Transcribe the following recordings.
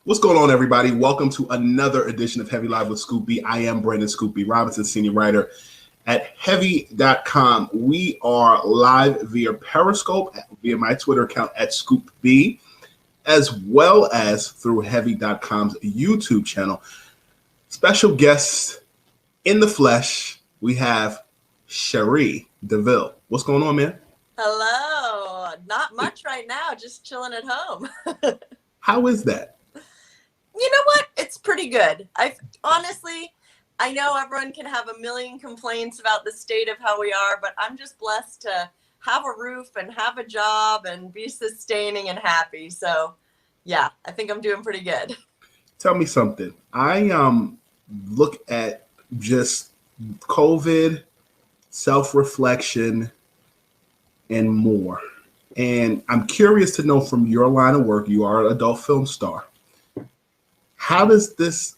What's going on, everybody? Welcome to another edition of Heavy Live with Scoop B. I am Brandon Scoop B Robinson, senior writer at heavy.com. We are live via Periscope, via my Twitter account at Scoop B, as well as through heavy.com's YouTube channel. Special guests in the flesh, we have Cherie DeVille. What's going on, man? Hello. Not much right now, just chilling at home. How is that? You know what? It's pretty good. I know everyone can have a million complaints about the state of how we are, but I'm just blessed to have a roof and have a job and be sustaining and happy. So, yeah, I think I'm doing pretty good. Tell me something. I look at just COVID, self-reflection, and more. And I'm curious to know from your line of work, you are an adult film star. How does this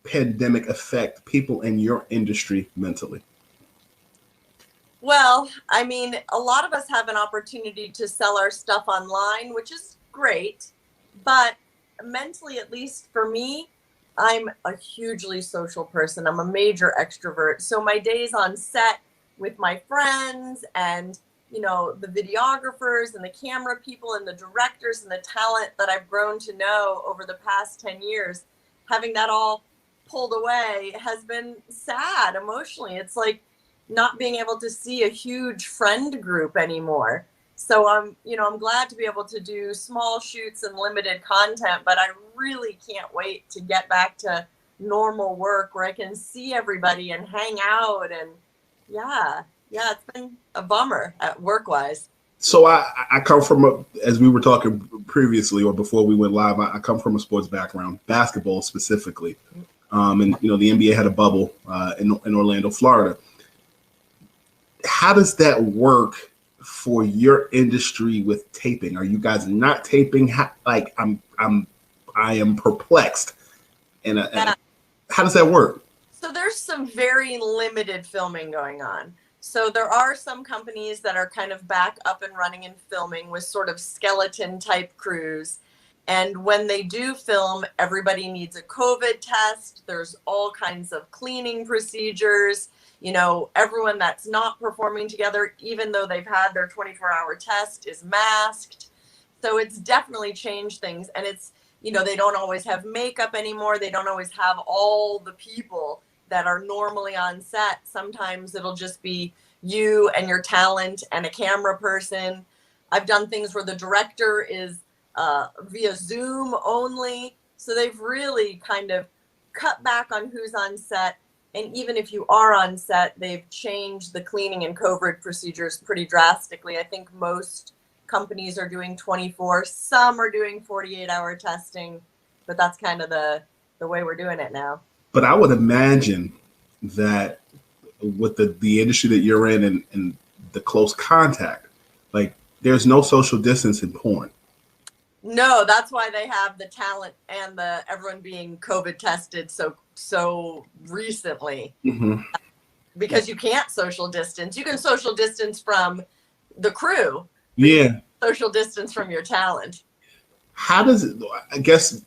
pandemic affect people in your industry mentally? Well, I mean, a lot of us have an opportunity to sell our stuff online, which is great. But mentally, at least for me, I'm a hugely social person. I'm a major extrovert. So my days on set with my friends and, the videographers and the camera people and the directors and the talent that I've grown to know over the past 10 years, having that all pulled away has been sad emotionally. It's like not being able to see a huge friend group anymore. So I'm glad to be able to do small shoots and limited content, but I really can't wait to get back to normal work where I can see everybody and hang out. And yeah, it's been a bummer at work-wise. So I come from, as we were talking previously or before we went live, I come from a sports background, basketball specifically. And, the NBA had a bubble in Orlando, Florida. How does that work for your industry with taping? Are you guys not taping? I am perplexed. And how does that work? So there's some very limited filming going on. So there are some companies that are kind of back up and running and filming with sort of skeleton type crews. And when they do film, everybody needs a COVID test. There's all kinds of cleaning procedures. Everyone that's not performing together, even though they've had their 24-hour test, is masked. So it's definitely changed things. And it's, they don't always have makeup anymore. They don't always have all the people that are normally on set. Sometimes it'll just be you and your talent and a camera person. I've done things where the director is via Zoom only. So they've really kind of cut back on who's on set. And even if you are on set, they've changed the cleaning and COVID procedures pretty drastically. I think most companies are doing 24. Some are doing 48-hour testing, but that's kind of the way we're doing it now. But I would imagine that with the industry that you're in and the close contact, like there's no social distance in porn. No, that's why they have the talent and everyone being COVID tested so recently. Mm-hmm. Because you can't social distance. You can social distance from the crew. Yeah. Social distance from your talent. How does it, I guess,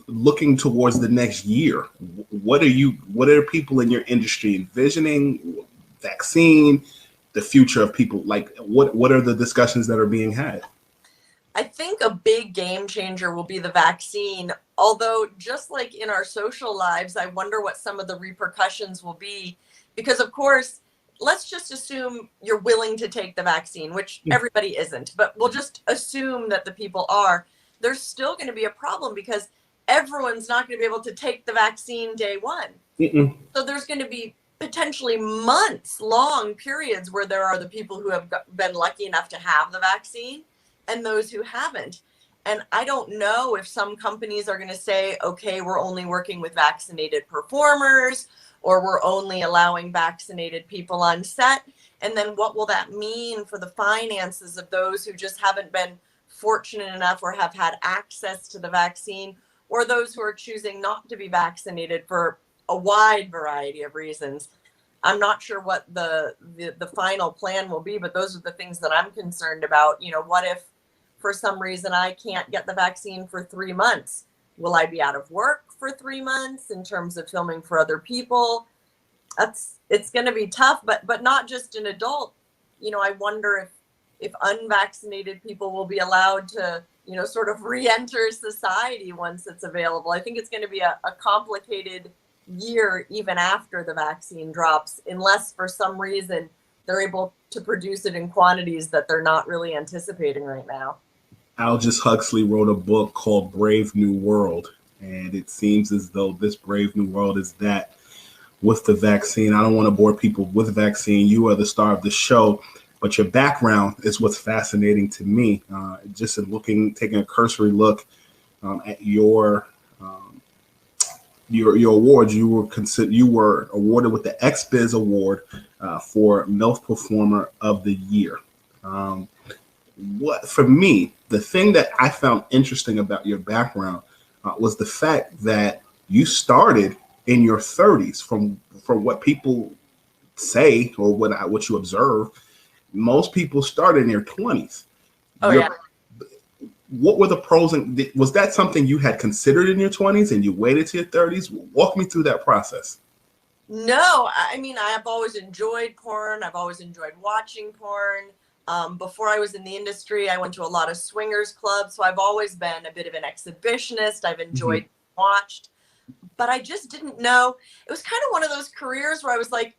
looking towards the next year, what are people in your industry envisioning? Vaccine, the future of people, like what are the discussions that are being had? I think a big game changer will be the vaccine. Although just like in our social lives, I wonder what some of the repercussions will be, because of course, let's just assume you're willing to take the vaccine, which everybody isn't, but we'll just assume that the people are. There's still going to be a problem because everyone's not going to be able to take the vaccine day one. Mm-mm. So there's going to be potentially months long periods where there are the people who have been lucky enough to have the vaccine and those who haven't. And I don't know if some companies are going to say, okay, we're only working with vaccinated performers, or we're only allowing vaccinated people on set. And then what will that mean for the finances of those who just haven't been fortunate enough or have had access to the vaccine, or those who are choosing not to be vaccinated for a wide variety of reasons? I'm not sure what the final plan will be, but those are the things that I'm concerned about. What if for some reason I can't get the vaccine for 3 months? Will I be out of work for 3 months in terms of filming for other people? It's going to be tough, but not just an adult. You know, I wonder if unvaccinated people will be allowed to, you know, sort of re-enter society once it's available. I think it's going to be a complicated year even after the vaccine drops, unless for some reason they're able to produce it in quantities that they're not really anticipating right now. Aldous Huxley wrote a book called Brave New World, and it seems as though this Brave New World is that with the vaccine. I don't want to bore people with vaccine. You are the star of the show, but your background is what's fascinating to me. Just in taking a cursory look at your awards, you were awarded with the XBiz Award for MILF Performer of the Year. What for me, the thing that I found interesting about your background was the fact that you started in your 30s. From what people say or what you observe, most people start in their 20s. Oh, yeah. What were the pros, and was that something you had considered in your 20s and you waited to your 30s? Walk me through that process. No, I mean, I've always enjoyed porn. I've always enjoyed watching porn. Before I was in the industry, I went to a lot of swingers clubs. So I've always been a bit of an exhibitionist. I've enjoyed watched, but I just didn't know. It was kind of one of those careers where I was like,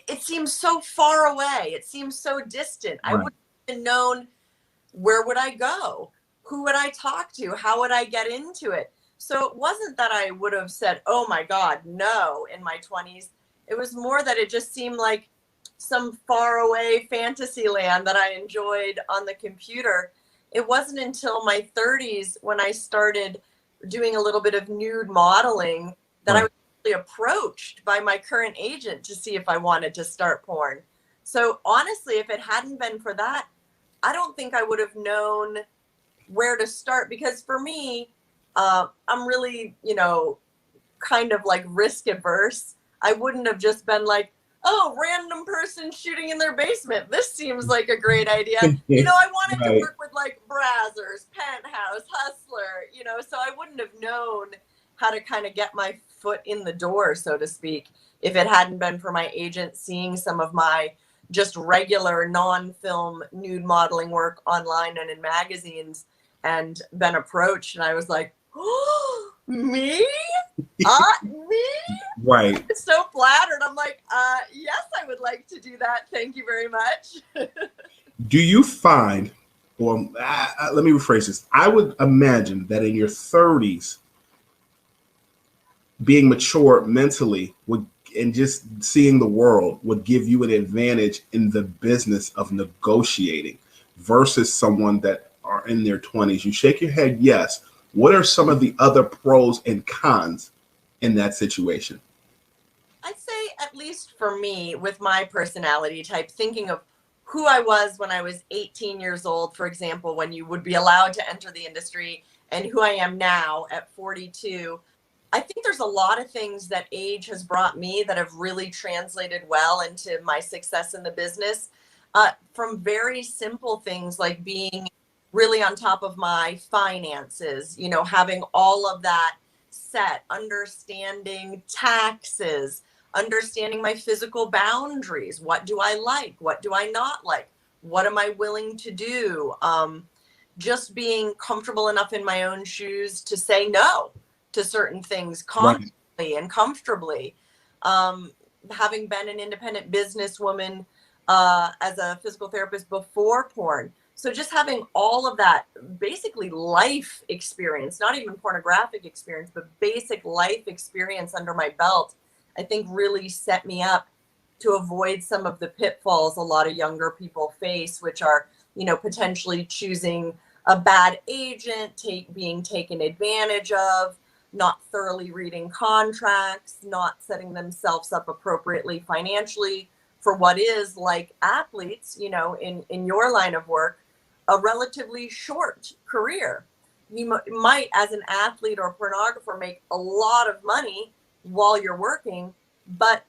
it seems so far away. It seems so distant. Right. I wouldn't have known, where would I go? Who would I talk to? How would I get into it? So it wasn't that I would have said, oh my God, no, in my 20s. It was more that it just seemed like some faraway fantasy land that I enjoyed on the computer. It wasn't until my 30s when I started doing a little bit of nude modeling that I was really approached by my current agent to see if I wanted to start porn. So honestly, if it hadn't been for that, I don't think I would have known where to start, because for me, I'm really, kind of like risk averse. I wouldn't have just been like, oh, random person shooting in their basement. This seems like a great idea. I wanted to work with like Brazzers, Penthouse, Hustler, so I wouldn't have known how to kind of get my foot in the door, so to speak, if it hadn't been for my agent seeing some of my just regular non-film nude modeling work online and in magazines and been approached. And I was like, oh, me? Me? Right. I'm so flattered. I'm like, yes, I would like to do that. Thank you very much. Do you find, or let me rephrase this. I would imagine that in your 30s, being mature mentally and just seeing the world would give you an advantage in the business of negotiating versus someone that are in their 20s. You shake your head, yes. What are some of the other pros and cons in that situation? I'd say, at least for me, with my personality type, thinking of who I was when I was 18 years old, for example, when you would be allowed to enter the industry, and who I am now at 42, I think there's a lot of things that age has brought me that have really translated well into my success in the business, from very simple things like being really on top of my finances, having all of that set, understanding taxes, understanding my physical boundaries. What do I like? What do I not like? What am I willing to do? Just being comfortable enough in my own shoes to say no to certain things confidently and comfortably. Having been an independent businesswoman as a physical therapist before porn. So just having all of that basically life experience, not even pornographic experience, but basic life experience under my belt, I think really set me up to avoid some of the pitfalls a lot of younger people face, which are, potentially choosing a bad agent, being taken advantage of, not thoroughly reading contracts, not setting themselves up appropriately financially for what is, like athletes, in your line of work, a relatively short career. You might, as an athlete or pornographer, make a lot of money while you're working, but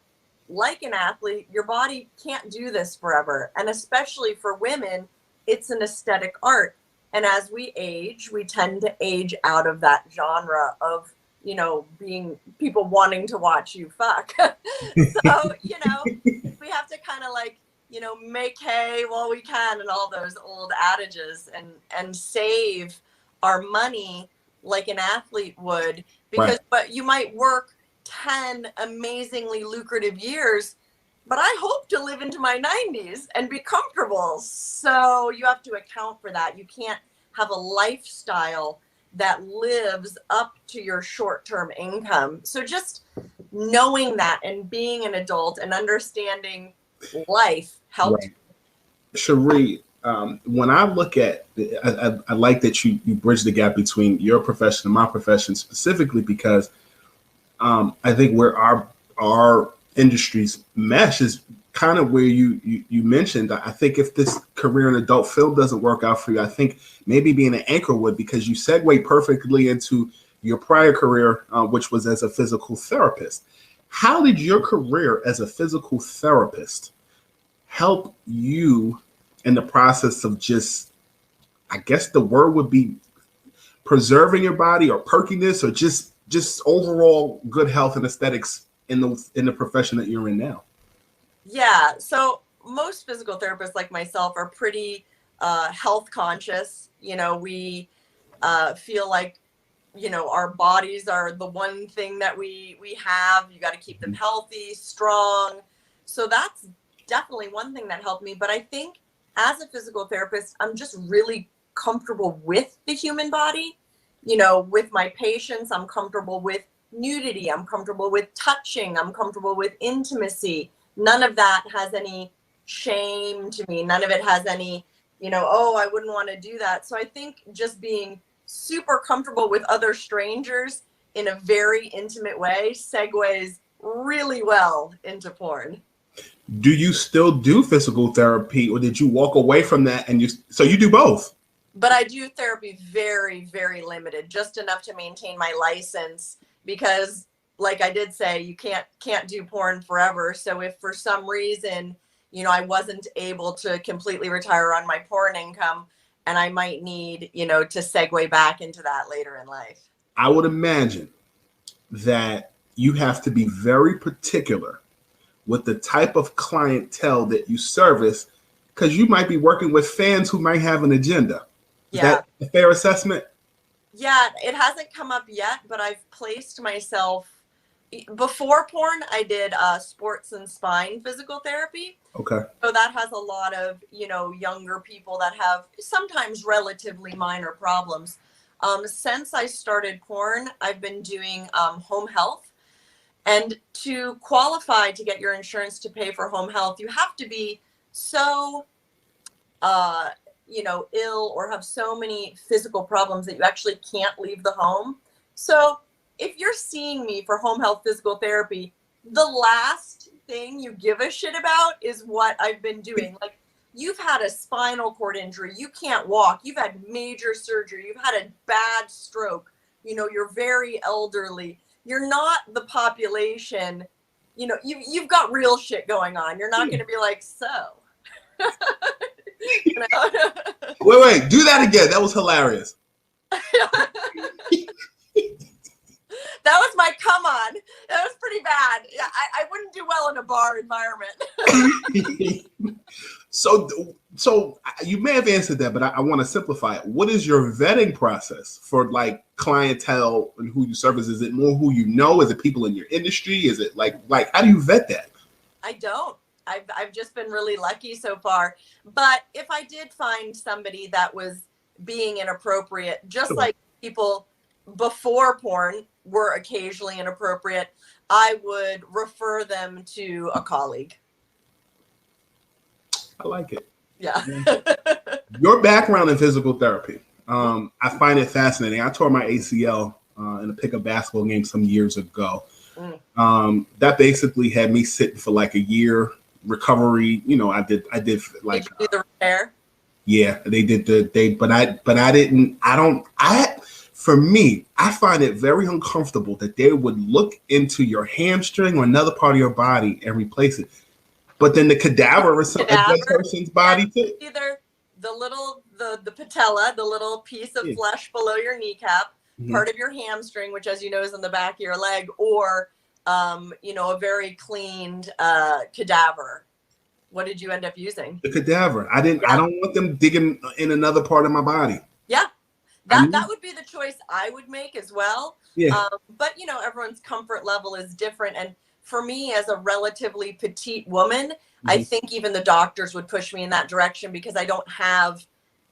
like an athlete, your body can't do this forever. And especially for women, it's an aesthetic art. And as we age, we tend to age out of that genre of, you know, being people wanting to watch you fuck. So, you know, we have to kind of like, you know, make hay while we can and all those old adages, and save our money like an athlete would, because Right. but you might work 10 amazingly lucrative years, but I hope to live into my 90s and be comfortable. So you have to account for that. You can't have a lifestyle that lives up to your short-term income. So just knowing that and being an adult and understanding life helped. Right. Cherie, when I look at, I like that you bridge the gap between your profession and my profession, specifically because I think where our industries mesh is kind of where you mentioned. I think if this career in adult film doesn't work out for you, I think maybe being an anchor would, because you segue perfectly into your prior career, which was as a physical therapist. How did your career as a physical therapist help you in the process of just, I guess the word would be preserving your body or perkiness, or just overall good health and aesthetics in the profession that you're in now? Yeah. So most physical therapists like myself are pretty health conscious. You know, we feel like, you know, our bodies are the one thing that we have. You got to keep them healthy, strong. So that's definitely one thing that helped me. But I think as a physical therapist, I'm just really comfortable with the human body. You know, with my patients, I'm comfortable with nudity. I'm comfortable with touching. I'm comfortable with intimacy. None of that has any shame to me. None of it has any, you know, oh, I wouldn't want to do that. So I think just being super comfortable with other strangers in a very intimate way segues really well into porn. Do you still do physical therapy, or did you walk away from that and so you do both? But I do therapy very, very limited, just enough to maintain my license, because like I did say, you can't do porn forever. So if for some reason, you know, I wasn't able to completely retire on my porn income, and I might need, you know, to segue back into that later in life. I would imagine that you have to be very particular with the type of clientele that you service, because you might be working with fans who might have an agenda. Is that a fair assessment? Yeah, it hasn't come up yet, but I've placed myself before porn. I did sports and spine physical therapy. Okay. So that has a lot of, you know, younger people that have sometimes relatively minor problems. Since I started porn, I've been doing home health. And to qualify to get your insurance to pay for home health, you have to be so, you know, ill or have so many physical problems that you actually can't leave the home. So if you're seeing me for home health physical therapy, the last thing you give a shit about is what I've been doing. Like, you've had a spinal cord injury, you can't walk, you've had major surgery, you've had a bad stroke, you know, you're very elderly. You're not the population, you know, you've got real shit going on. You're not going to be like, so. You know? Wait, do that again. That was hilarious. That was my come on. That was pretty bad. Yeah, I wouldn't do well in a bar environment. So you may have answered that, but I want to simplify it. What is your vetting process for like clientele and who you service? Is it more who you know? Is it people in your industry? Is it like how do you vet that? I don't. I've just been really lucky so far. But if I did find somebody that was being inappropriate, just like people before porn were occasionally inappropriate, I would refer them to a colleague. I like it. Yeah. Your background in physical therapy, I find it fascinating. I tore my ACL in a pickup basketball game some years ago. That basically had me sitting for like a year recovery. You know, I did like did you do the repair? Yeah, they did for me, I find it very uncomfortable that they would look into your hamstring or another part of your body and replace it. But then the cadaver is a dead person's body too. Either the the patella, the little piece of Yeah. flesh below your kneecap, part of your hamstring, which, as you know, is in the back of your leg, or a very cleaned cadaver. What did you end up using? The cadaver. I don't want them digging in another part of my body. Yeah. That would be the choice I would make as well. Yeah. But everyone's comfort level is different. And for me, as a relatively petite woman, I think even the doctors would push me in that direction because I don't have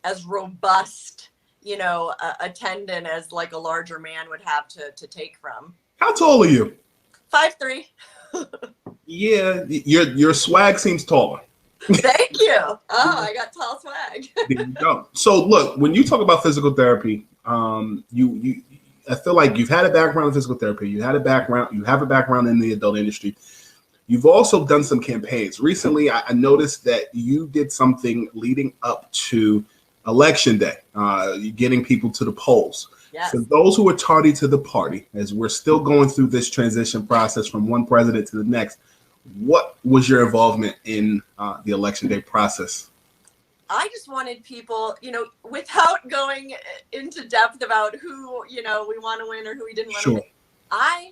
as robust, a tendon as like a larger man would have to take from. How tall are you? 5'3". Yeah, your swag seems taller. Thank you. Oh, I got tall swag. There you go. So look, when you talk about physical therapy, I feel like you've had a background in physical therapy. You have a background in the adult industry. You've also done some campaigns. Recently, I noticed that you did something leading up to Election Day, getting people to the polls. Yes. For those who are tardy to the party, as we're still going through this transition process from one president to the next, what was your involvement in the Election Day process? I just wanted people, without going into depth about who, we want to win or who we didn't want to win. I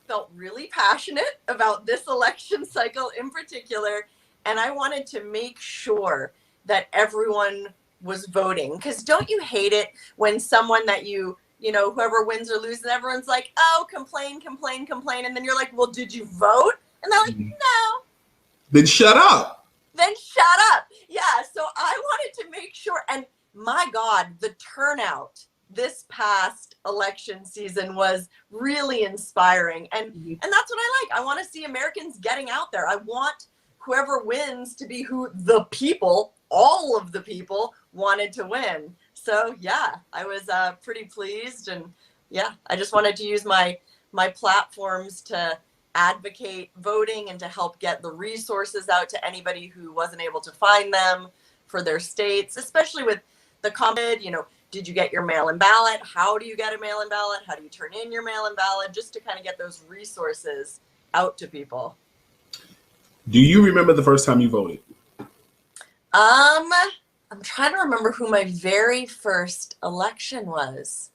felt really passionate about this election cycle in particular, and I wanted to make sure that everyone was voting. Because don't you hate it when someone that whoever wins or loses, everyone's like, oh, complain, and then you're like, well, did you vote? And they're like, no. Then shut up. Yeah, so I wanted to make sure, and my God, the turnout this past election season was really inspiring. And that's what I like. I want to see Americans getting out there. I want whoever wins to be who the people, all of the people, wanted to win. So yeah, I was pretty pleased, and yeah, I just wanted to use my platforms to advocate voting and to help get the resources out to anybody who wasn't able to find them for their states, especially with the COVID, did you get your mail-in ballot? How do you get a mail-in ballot? How do you turn in your mail-in ballot? Just to kind of get those resources out to people. Do you remember the first time you voted? I'm trying to remember who my very first election was.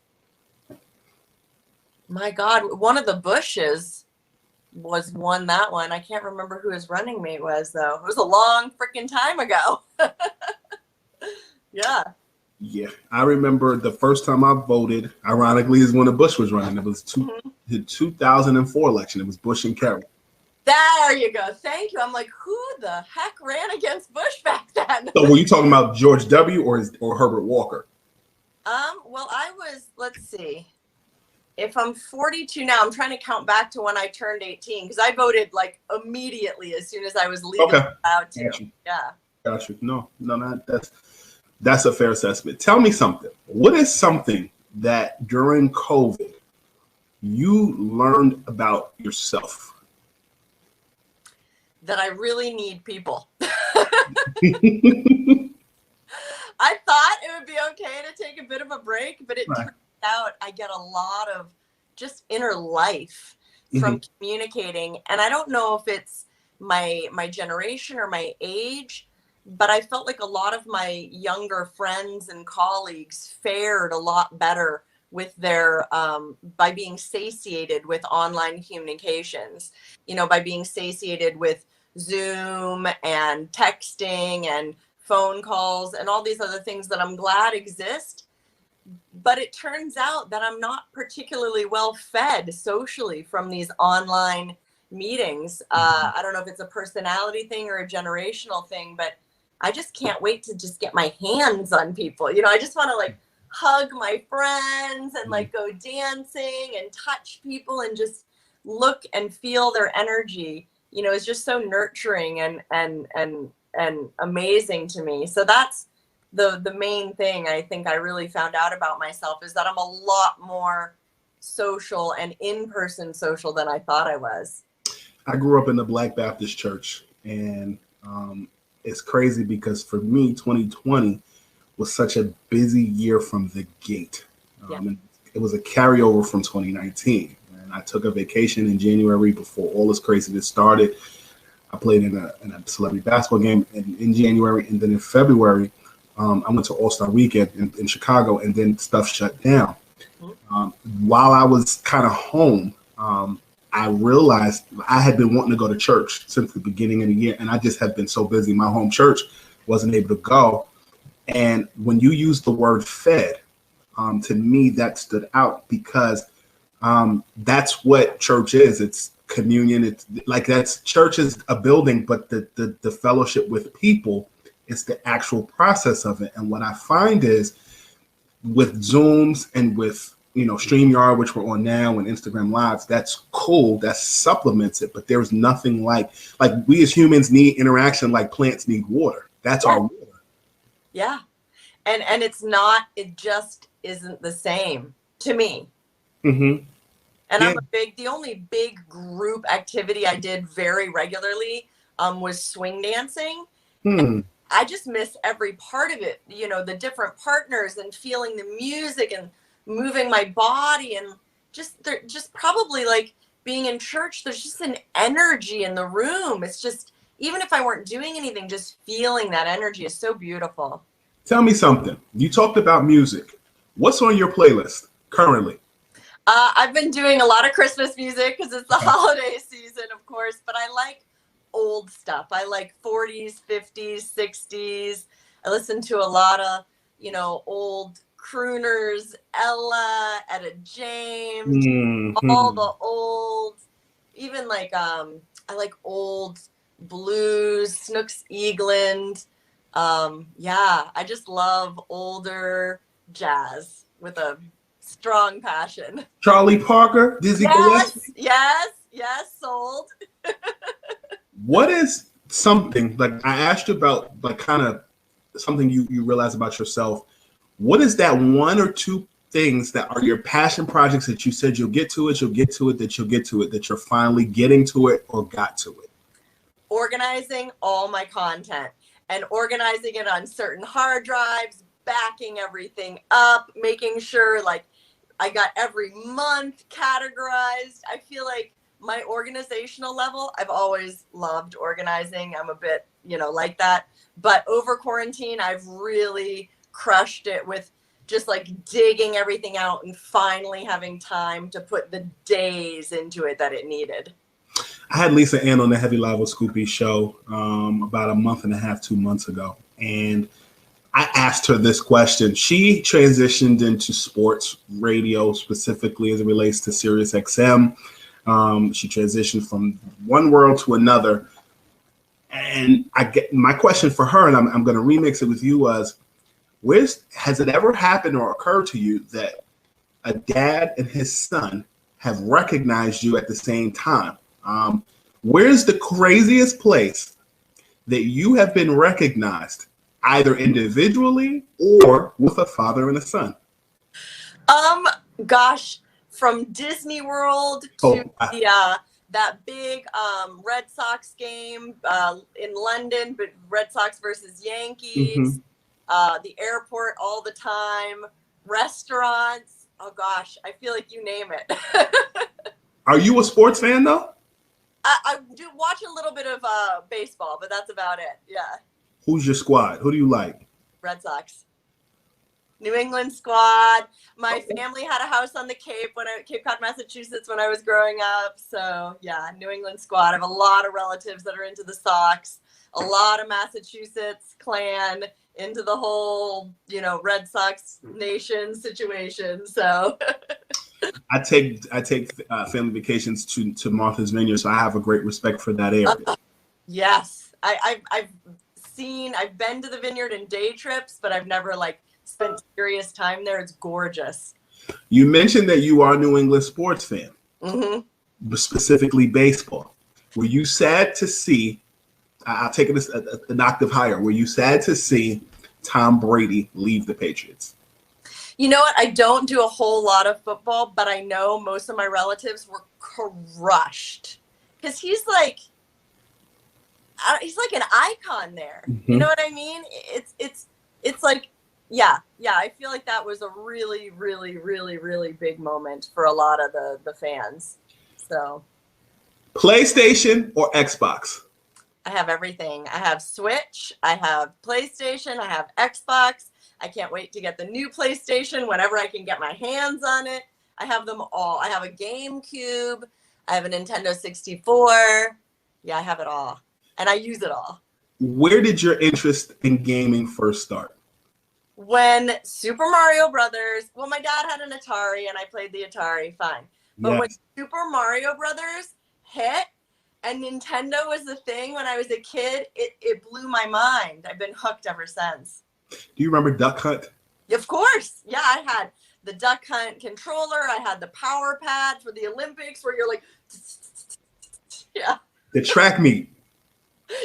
My God, one of the Bushes won that one. I can't remember who his running mate was, though. It was a long freaking time ago. Yeah. Yeah, I remember the first time I voted, ironically, is when the Bush was running. It was the 2004 election. It was Bush and Kerry. There you go. Thank you. I'm like, who the heck ran against Bush back then? So were you talking about George W. or Herbert Walker? Well, I was, let's see. If I'm 42 now, I'm trying to count back to when I turned 18 because I voted like immediately as soon as I was legally allowed to. Gotcha. Yeah. Gotcha. No, that's a fair assessment. Tell me something. What is something that during COVID you learned about yourself? That I really need people. I thought it would be okay to take a bit of a break, but it turned out I get a lot of just inner life from communicating. And I don't know if it's my generation or my age, but I felt like a lot of my younger friends and colleagues fared a lot better with their by being satiated with online communications, by being satiated with Zoom and texting and phone calls and all these other things that I'm glad exist. But it turns out that I'm not particularly well fed socially from these online meetings. I don't know if it's a personality thing or a generational thing, but I just can't wait to just get my hands on people. I just want to like hug my friends and like go dancing and touch people and just look and feel their energy. It's just so nurturing and amazing to me. So that's the main thing I think I really found out about myself is that I'm a lot more social and in-person social than I thought I was. I grew up in the Black Baptist church, and it's crazy because for me, 2020 was such a busy year from the gate. And it was a carryover from 2019. And I took a vacation in January before all this craziness started. I played in a celebrity basketball game in January, and then in February, I went to All-Star Weekend in Chicago, and then stuff shut down. While I was kind of home, I realized I had been wanting to go to church since the beginning of the year, and I just had been so busy. My home church wasn't able to go. And when you use the word fed, to me, that stood out because that's what church is. It's communion. It's like church is a building, but the fellowship with people is the actual process of it. And what I find is with Zooms and with, StreamYard, which we're on now, and Instagram Lives, that's cool. That supplements it. But there's nothing like we as humans need interaction like plants need water. That's our water. Yeah. And it just isn't the same to me. Mm-hmm. And the only big group activity I did very regularly was swing dancing. I just miss every part of it, the different partners and feeling the music and moving my body, and just probably like being in church, there's just an energy in the room. It's just, even if I weren't doing anything, just feeling that energy is so beautiful. Tell me something. You talked about music. What's on your playlist currently? I've been doing a lot of Christmas music because it's the holiday season, of course, but I like old stuff. I like 40s, 50s, 60s. I listen to a lot of, old crooners, Ella, Etta James, all the old, even like, I like old blues, Snooks Eagland. I just love older jazz with a strong passion. Charlie Parker, Dizzy Gillespie. Yes, sold. What is something, like I asked you about, like kind of something you realize about yourself. What is that one or two things that are your passion projects that you said you'll get to it, that you're finally getting to it or got to it? Organizing all my content and organizing it on certain hard drives, backing everything up, making sure like I got every month categorized. I feel like my organizational level, I've always loved organizing. I'm a bit, like that. But over quarantine, I've really crushed it with just like digging everything out and finally having time to put the days into it that it needed. I had Lisa Ann on the Heavy Live with Scoopy show about a month and a half, 2 months ago. And I asked her this question. She transitioned into sports radio, specifically as it relates to Sirius XM. She transitioned from one world to another. And my question for her, and I'm going to remix it with you, was, has it ever happened or occurred to you that a dad and his son have recognized you at the same time? Where's the craziest place that you have been recognized, either individually or with a father and a son? Gosh, from Disney World to that big Red Sox game in London, but Red Sox versus Yankees, the airport all the time, restaurants. Oh gosh, I feel like you name it. Are you a sports fan though? I do watch a little bit of baseball, but that's about it. Yeah. Who's your squad? Who do you like? Red Sox. New England squad. My family had a house on the Cape Cape Cod, Massachusetts when I was growing up. So yeah, New England squad. I have a lot of relatives that are into the Sox, a lot of Massachusetts clan into the whole, Red Sox nation situation. So I take family vacations to Martha's Vineyard, so I have a great respect for that area. Yes. I've been to the vineyard in day trips, but I've never spent serious time there. It's gorgeous. You mentioned that you are a New England sports fan, but specifically baseball. Were you sad to see, I'll take it an octave higher, were you sad to see Tom Brady leave the Patriots? You know what? I don't do a whole lot of football, but I know most of my relatives were crushed because he's like an icon there. You know what I mean? It's like, yeah. I feel like that was a really, really, really, really big moment for a lot of the fans. So, PlayStation or Xbox? I have everything. I have Switch, I have PlayStation, I have Xbox. I can't wait to get the new PlayStation whenever I can get my hands on it. I have them all. I have a GameCube. I have a Nintendo 64. Yeah, I have it all. And I use it all. Where did your interest in gaming first start? When Super Mario Brothers, well, my dad had an Atari and I played the Atari, fine. But when Super Mario Brothers hit and Nintendo was the thing when I was a kid, it blew my mind. I've been hooked ever since. Do you remember Duck Hunt? Of course. Yeah, I had the Duck Hunt controller. I had the power pad for the Olympics where you're like, yeah. The track meet.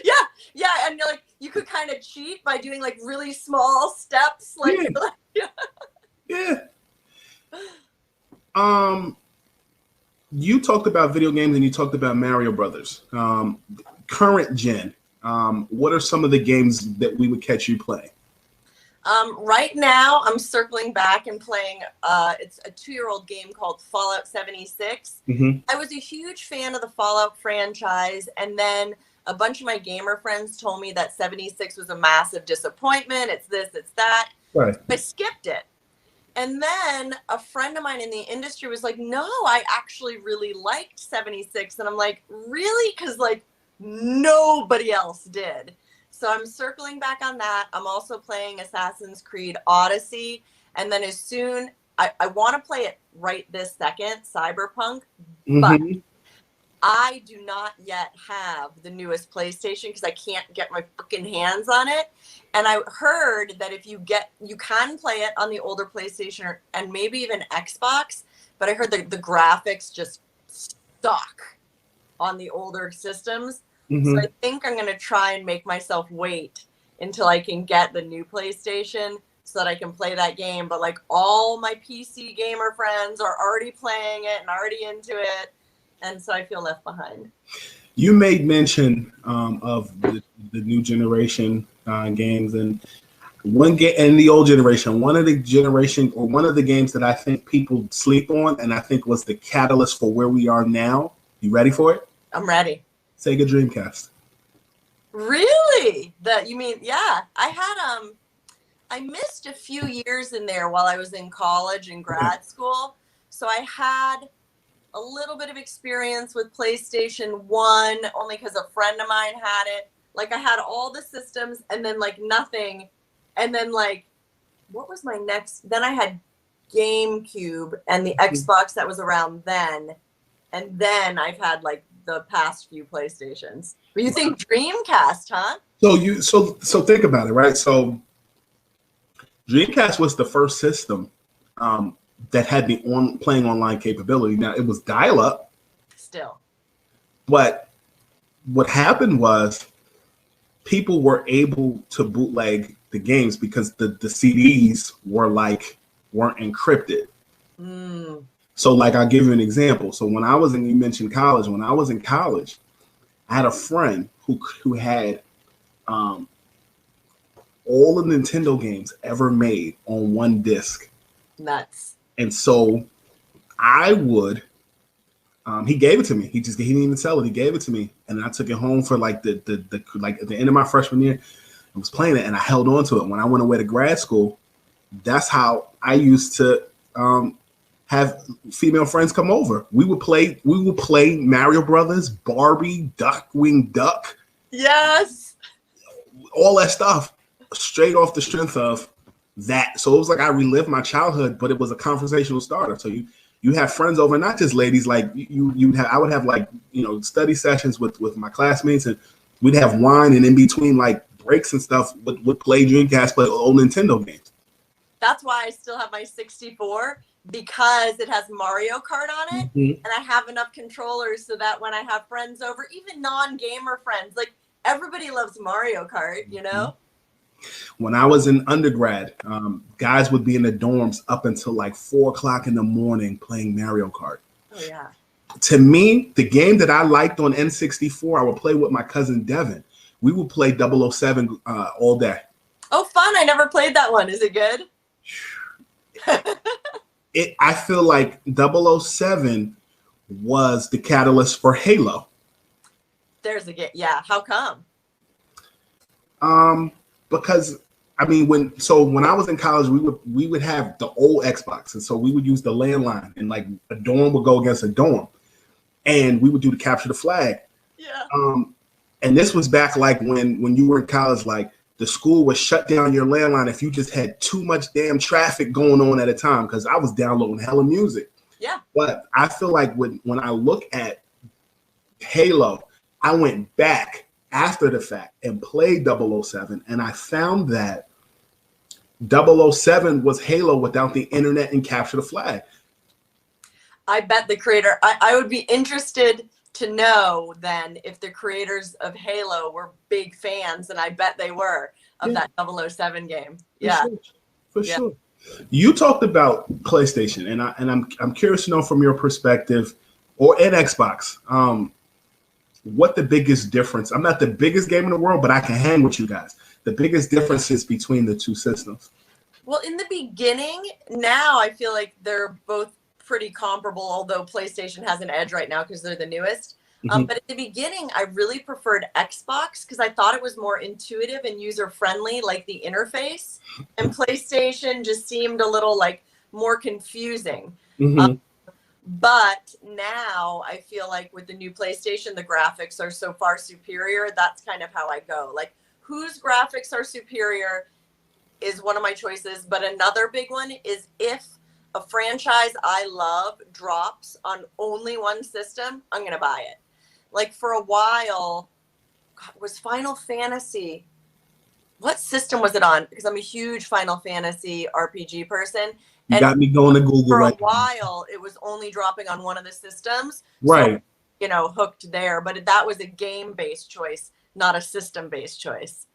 Yeah, yeah, and you're like, you could kind of cheat by doing like really small steps, like yeah. You talked about video games and you talked about Mario Brothers. Current gen, what are some of the games that we would catch you playing? Right now, I'm circling back and playing. It's a 2-year-old game called Fallout 76. Mm-hmm. I was a huge fan of the Fallout franchise, and then a bunch of my gamer friends told me that 76 was a massive disappointment. It's this, it's that. Right. I skipped it. And then a friend of mine in the industry was like, no, I actually really liked 76. And I'm like, really? Because like nobody else did. So I'm circling back on that. I'm also playing Assassin's Creed Odyssey. And then as soon, I want to play it right this second, Cyberpunk. Mm-hmm. But I do not yet have the newest PlayStation because I can't get my freaking hands on it. And I heard that if you can play it on the older PlayStation and maybe even Xbox, but I heard the graphics just suck on the older systems. Mm-hmm. So I think I'm going to try and make myself wait until I can get the new PlayStation so that I can play that game. But like all my PC gamer friends are already playing it and already into it. And so I feel left behind. You made mention of the new generation games, and one game and the old generation. One of the games that I think people sleep on, and I think was the catalyst for where we are now. You ready for it? I'm ready. Sega Dreamcast. Really? Yeah. I had I missed a few years in there while I was in college and grad school, so I had a little bit of experience with PlayStation 1 only because a friend of mine had it. Like I had all the systems and then like nothing. And then like, what was my next? Then I had GameCube and the Xbox that was around then. And then I've had like the past few PlayStations. But you think Dreamcast, huh? So think about it, right? So Dreamcast was the first system that had the playing online capability. Now it was dial-up. Still. But what happened was people were able to bootleg the games because the CDs weren't encrypted. Mm. So like I'll give you an example. So when I was you mentioned college, when I was in college, I had a friend who had all the Nintendo games ever made on one disc. Nuts. And so I would, he gave it to me. He didn't even sell it. He gave it to me. And I took it home for like at the end of my freshman year. I was playing it and I held on to it. When I went away to grad school, that's how I used to have female friends come over. We would play Mario Brothers, Barbie, Duckwing Duck. Yes. All that stuff straight off the strength of that. So it was like I relived my childhood, but it was a conversational starter. So you have friends over, not just ladies. Like I would have like study sessions with my classmates, and we'd have wine, and in between like breaks and stuff, would play Dreamcast, play old Nintendo games. That's why I still have my 64 because it has Mario Kart on it, and I have enough controllers so that when I have friends over, even non-gamer friends, like everybody loves Mario Kart, you know. When I was in undergrad, guys would be in the dorms up until like 4:00 in the morning playing Mario Kart. Oh yeah. To me, the game that I liked on N64, I would play with my cousin Devin. We would play 007 all day. Oh, fun! I never played that one. Is it good? I feel like 007 was the catalyst for Halo. There's a game. Yeah. How come? Because I mean, when I was in college, we would have the old Xbox, and so we would use the landline, and like a dorm would go against a dorm, and we would do the capture the flag. Yeah. And this was back like when you were in college, like the school would shut down your landline if you just had too much damn traffic going on at a time, because I was downloading hella music. Yeah. But I feel like when I look at Halo, I went back after the fact and played 007, and I found that 007 was Halo without the internet and capture the flag. I bet the creator, I would be interested to know then if the creators of Halo were big fans, and I bet they were, of that 007 game. Yeah. For sure. You talked about PlayStation, and I'm curious to know from your perspective, or at Xbox, what the biggest difference. I'm not the biggest game in the world, but I can hang with you guys. The biggest difference is between the two systems. Well, in the beginning, now I feel like they're both pretty comparable, although PlayStation has an edge right now because they're the newest. But at the beginning, I really preferred Xbox because I thought it was more intuitive and user-friendly, like the interface. And PlayStation just seemed a little like more confusing. But now I feel like with the new PlayStation, the graphics are so far superior. That's kind of how I go. Like, whose graphics are superior is one of my choices. But another big one is if a franchise I love drops on only one system, I'm going to buy it. Like for a while, was Final Fantasy, what system was it on? Because I'm a huge Final Fantasy RPG person. You got me going to Google for right a while, it was only dropping on one of the systems. Right. So, hooked there. But that was a game-based choice, not a system-based choice.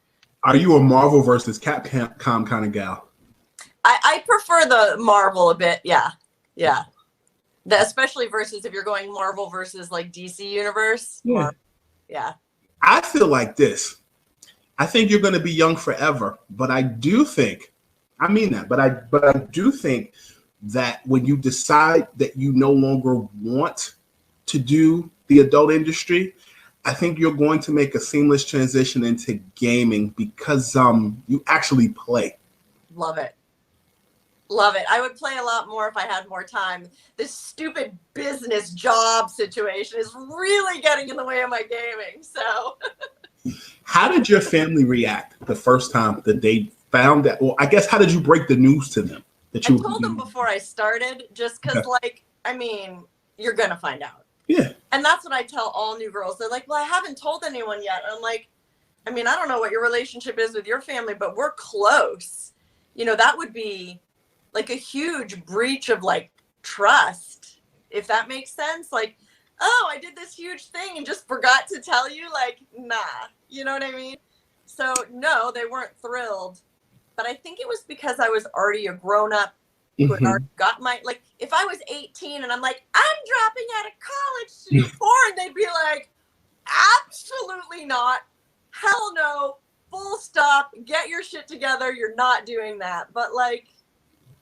Are you a Marvel versus Capcom kind of gal? I prefer the Marvel a bit. Yeah. Yeah. Especially versus if you're going Marvel versus like DC Universe. Yeah. Yeah. I feel like this. I think you're going to be young forever, but I do think, I mean that, but I do think that when you decide that you no longer want to do the adult industry, I think you're going to make a seamless transition into gaming because you actually play. Love it. Love it. I would play a lot more if I had more time. This stupid business job situation is really getting in the way of my gaming. So how did your family react the first time that they found that? Well, I guess, how did you break the news to them? That you I told them before I started, just because, you're going to find out. Yeah. And that's what I tell all new girls. They're like, well, I haven't told anyone yet. I'm like, I don't know what your relationship is with your family, but we're close. That would be like a huge breach of like trust, if that makes sense. Like, oh, I did this huge thing and just forgot to tell you. Like, nah, you know what I mean? So no, they weren't thrilled, but I think it was because I was already a grown up who had already got my, like, if I was 18 and I'm like, I'm dropping out of college to do porn, they'd be like, absolutely not. Hell no. Full stop. Get your shit together. You're not doing that. But like,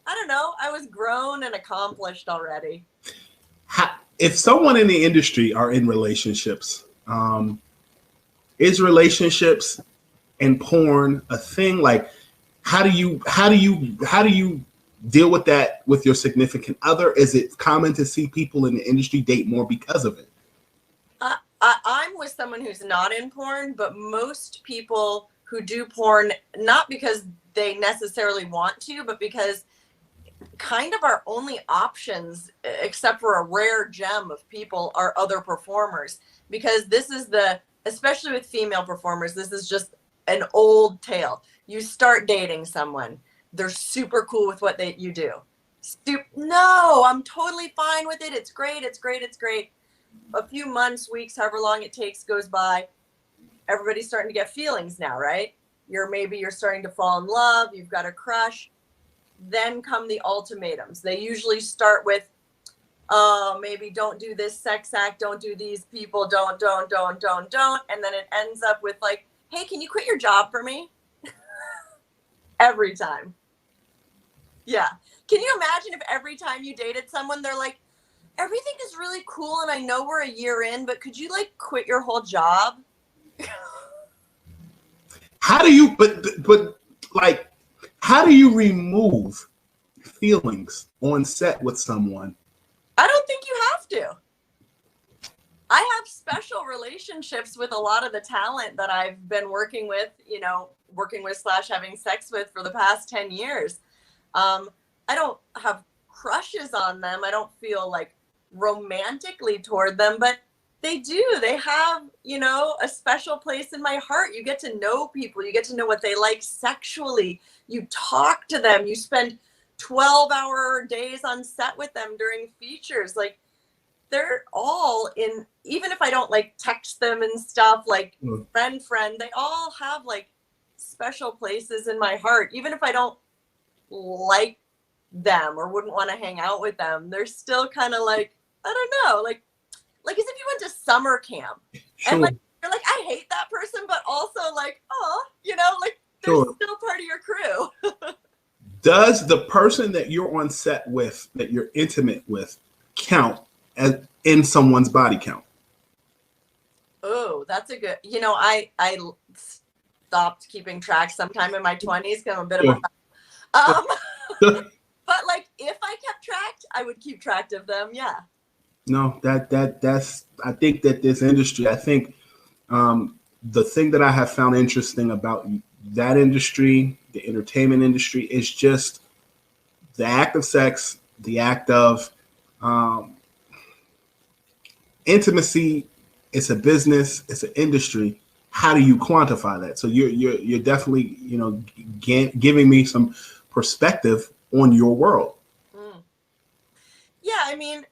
I don't know. I was grown and accomplished already. If someone in the industry are in relationships, is relationships and porn a thing? Like, how do you deal with that with your significant other? Is it common to see people in the industry date more because of it? I'm with someone who's not in porn, but most people who do porn, not because they necessarily want to, but because kind of our only options, except for a rare gem of people, are other performers. Because this is especially with female performers, this is just an old tale. You start dating someone, they're super cool with what you do. No, I'm totally fine with it. It's great. It's great. It's great. A few months, weeks, however long it takes goes by. Everybody's starting to get feelings now, right? You're starting to fall in love. You've got a crush. Then come the ultimatums. They usually start with, oh, maybe don't do this sex act. Don't do these people. Don't. And then it ends up with like, hey, can you quit your job for me? Every time. Yeah. Can you imagine if every time you dated someone, they're like, everything is really cool and I know we're a year in, but could you like quit your whole job? How do you, but like, how do you remove feelings on set with someone? I don't think you have to. I have special relationships with a lot of the talent that I've been working with, / having sex with for the past 10 years. I don't have crushes on them. I don't feel like romantically toward them, but they do. They have, a special place in my heart. You get to know people. You get to know what they like sexually. You talk to them. You spend 12-hour days on set with them during features. Like, they're all in, even if I don't like text them and stuff, like friend, they all have like special places in my heart. Even if I don't like them or wouldn't want to hang out with them, they're still kind of like, I don't know, like as if you went to summer camp and like, you're like, I hate that person, but also like, oh, like they're still part of your crew. Does the person that you're on set with, that you're intimate with, count as in someone's body count? Oh, that's a good, I stopped keeping track sometime in my 20s because I'm a bit of a but like if I kept track, I would keep track of them. Yeah. No, that's I think that this industry, the thing that I have found interesting about that industry, the entertainment industry, is just the act of sex, the act of intimacy. It's a business, it's an industry. How do you quantify that? So you're definitely, giving me some perspective on your world. Yeah, I mean,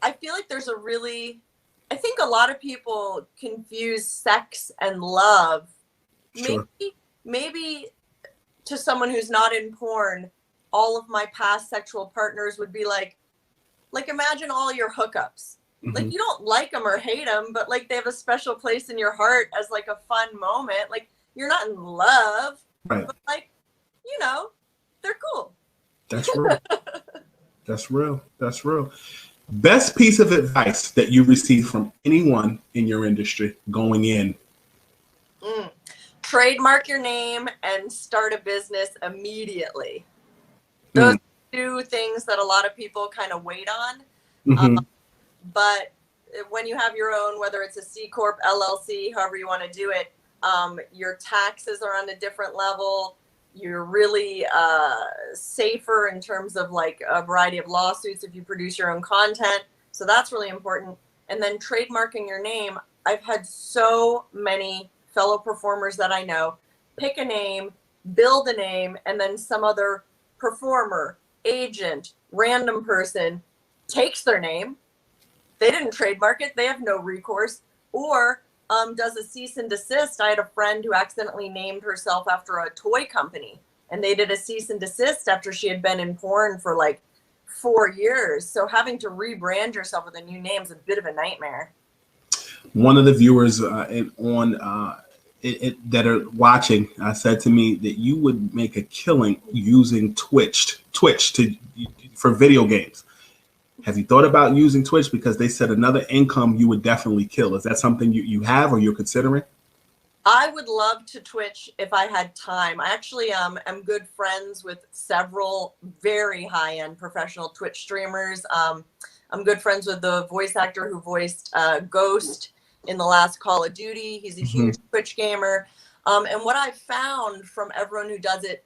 I feel like I think a lot of people confuse sex and love. Sure. Maybe to someone who's not in porn, all of my past sexual partners would be like imagine all your hookups. Mm-hmm. Like, you don't like them or hate them, but like they have a special place in your heart as like a fun moment. Like, you're not in love, right? But like, they're cool. That's real. That's real. That's real. Best piece of advice that you received from anyone in your industry going in? Trademark your name and start a business immediately. Those are two things that a lot of people kind of wait on. Mm-hmm. But when you have your own, whether it's a C Corp, LLC, however you want to do it, your taxes are on a different level. You're really safer in terms of like a variety of lawsuits if you produce your own content. So that's really important. And then trademarking your name. I've had so many fellow performers that I know pick a name, build a name, and then some other performer, agent, random person takes their name. They didn't trademark it. They have no recourse. Or does a cease and desist. I had a friend who accidentally named herself after a toy company, and they did a cease and desist after she had been in porn for like 4 years. So having to rebrand yourself with a new name is a bit of a nightmare. One of the viewers that are watching said to me that you would make a killing using Twitch for video games. Have you thought about using Twitch? Because they said another income you would definitely kill. Is that something you have or you're considering? I would love to Twitch if I had time. I actually am good friends with several very high-end professional Twitch streamers. I'm good friends with the voice actor who voiced Ghost in the last Call of Duty. He's a huge Twitch gamer. And what I've found from everyone who does it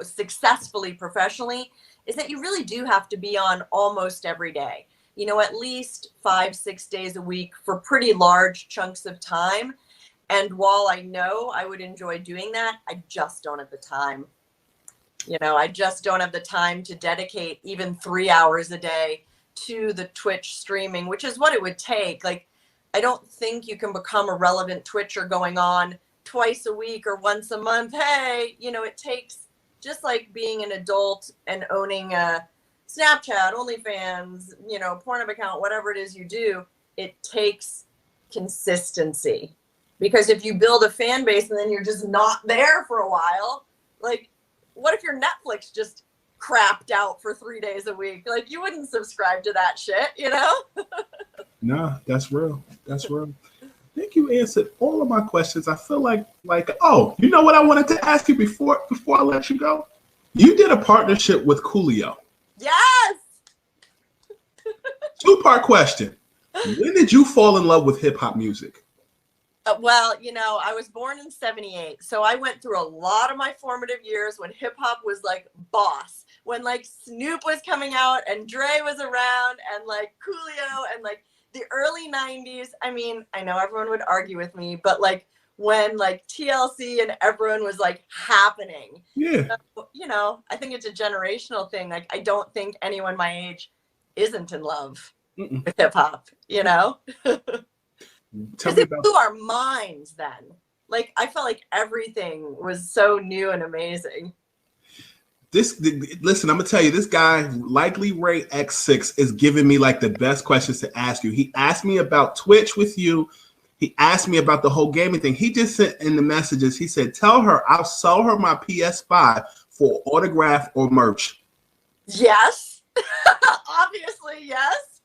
successfully professionally is that you really do have to be on almost every day, at least 5-6 days a week for pretty large chunks of time. And while I know I would enjoy doing that, I just don't have the time. I just don't have the time to dedicate even 3 hours a day to the Twitch streaming, which is what it would take. Like, I don't think you can become a relevant Twitcher going on twice a week or once a month. Hey, it takes, just like being an adult and owning a Snapchat, OnlyFans, Pornhub account, whatever it is you do, it takes consistency. Because if you build a fan base and then you're just not there for a while, like, what if your Netflix just crapped out for 3 days a week? Like, you wouldn't subscribe to that shit, No, that's real. That's real. I think think you answered all of my questions. I feel like, oh, you know what I wanted to ask you before I let you go? You did a partnership with Coolio. Yes. 2-part question. When did you fall in love with hip hop music? Well, I was born in 78. So I went through a lot of my formative years when hip hop was like boss, when like Snoop was coming out and Dre was around and like Coolio and like the early 90s. I mean, I know everyone would argue with me, but like when like TLC and everyone was like happening. Yeah. So, I think it's a generational thing. Like, I don't think anyone my age isn't in love with hip hop, Tell Because me it about blew our minds then. Like, I felt like everything was so new and amazing. Listen, I'm gonna tell you, this guy, Likely Ray X6, is giving me like the best questions to ask you. He asked me about Twitch with you. He asked me about the whole gaming thing. He just sent in the messages. He said, tell her I'll sell her my PS5 for autograph or merch. Yes. Obviously, yes.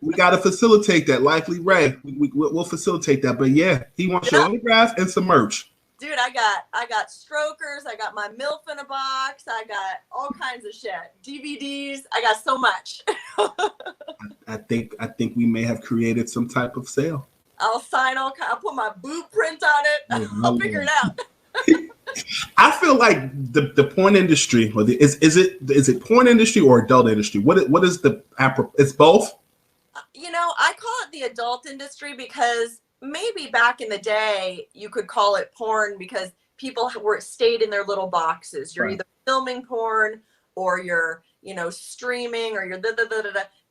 We got to facilitate that. Likely Ray, we'll facilitate that. But yeah, he wants your autograph and some merch. Dude, I got strokers. I got my MILF in a box. I got all kinds of shit. DVDs. I got so much. I think we may have created some type of sale. I'll sign all kinds. I'll put my boot print on it. I'll figure it out. I feel like the porn industry, or is it porn industry or adult industry? What is the it's both? I call it the adult industry because maybe back in the day you could call it porn because people stayed in their little boxes. You're either filming porn or you're streaming or you're da.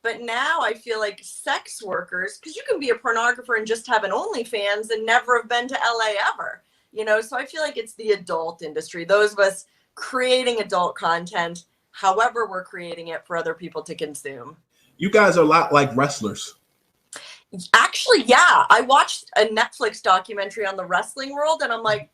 But now I feel like sex workers, because you can be a pornographer and just have an OnlyFans and never have been to LA ever. So I feel like it's the adult industry. Those of us creating adult content, however we're creating it for other people to consume. You guys are a lot like wrestlers. Actually, yeah. I watched a Netflix documentary on the wrestling world and I'm like,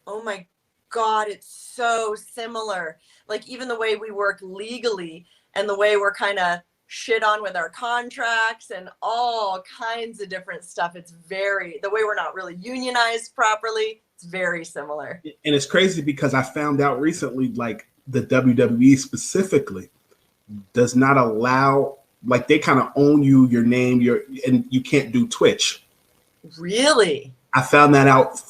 oh my God, it's so similar. Like even the way we work legally and the way we're kind of shit on with our contracts and all kinds of different stuff. The way we're not really unionized properly. It's very similar. And it's crazy because I found out recently, like the WWE specifically does not allow, like they kind of own your name, and you can't do Twitch. Really? I found that out.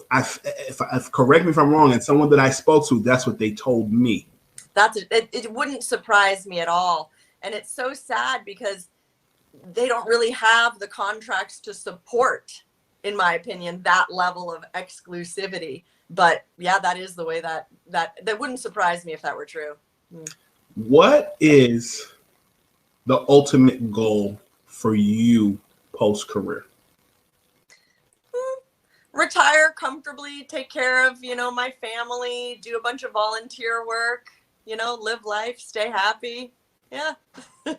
Correct me if I'm wrong. And someone that I spoke to, that's what they told me. It wouldn't surprise me at all. And it's so sad because they don't really have the contracts to support, in my opinion, that level of exclusivity. But yeah, that is the way that wouldn't surprise me if that were true. What is the ultimate goal for you post-career? Retire comfortably, take care of, my family, do a bunch of volunteer work, live life, stay happy. Yeah. I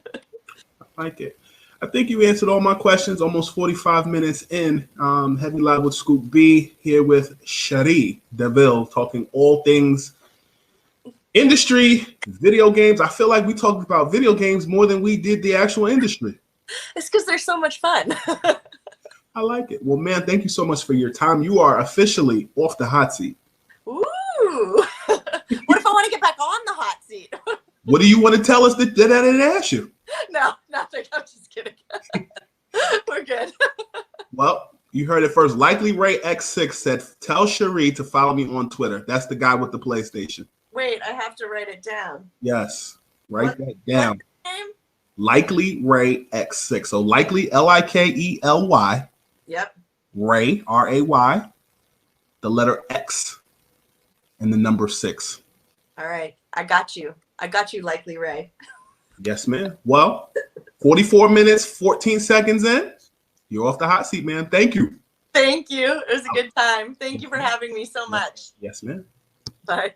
like it. I think you answered all my questions. Almost 45 minutes in. Heavy Live with Scoop B here with Cherie DeVille, talking all things industry, video games. I feel like we talked about video games more than we did the actual industry. It's because they're so much fun. I like it. Well, man, thank you so much for your time. You are officially off the hot seat. Ooh. What if I want to get back on the hot seat? What do you want to tell us that I didn't ask you? No, nothing. I'm just kidding. We're good. Well, you heard it first. Likely Ray X6 said, tell Cherie to follow me on Twitter. That's the guy with the PlayStation. Wait, I have to write it down. Yes, write that down. What's name? Likely Ray X6. So Likely, Likely. Yep. Ray, Ray, the letter X, and the number 6. All right. I got you, Likely Ray. Yes, ma'am. Well, 44 minutes, 14 seconds in. You're off the hot seat, man. Thank you. Thank you. It was a good time. Thank you for having me so much. Yes, ma'am. Bye.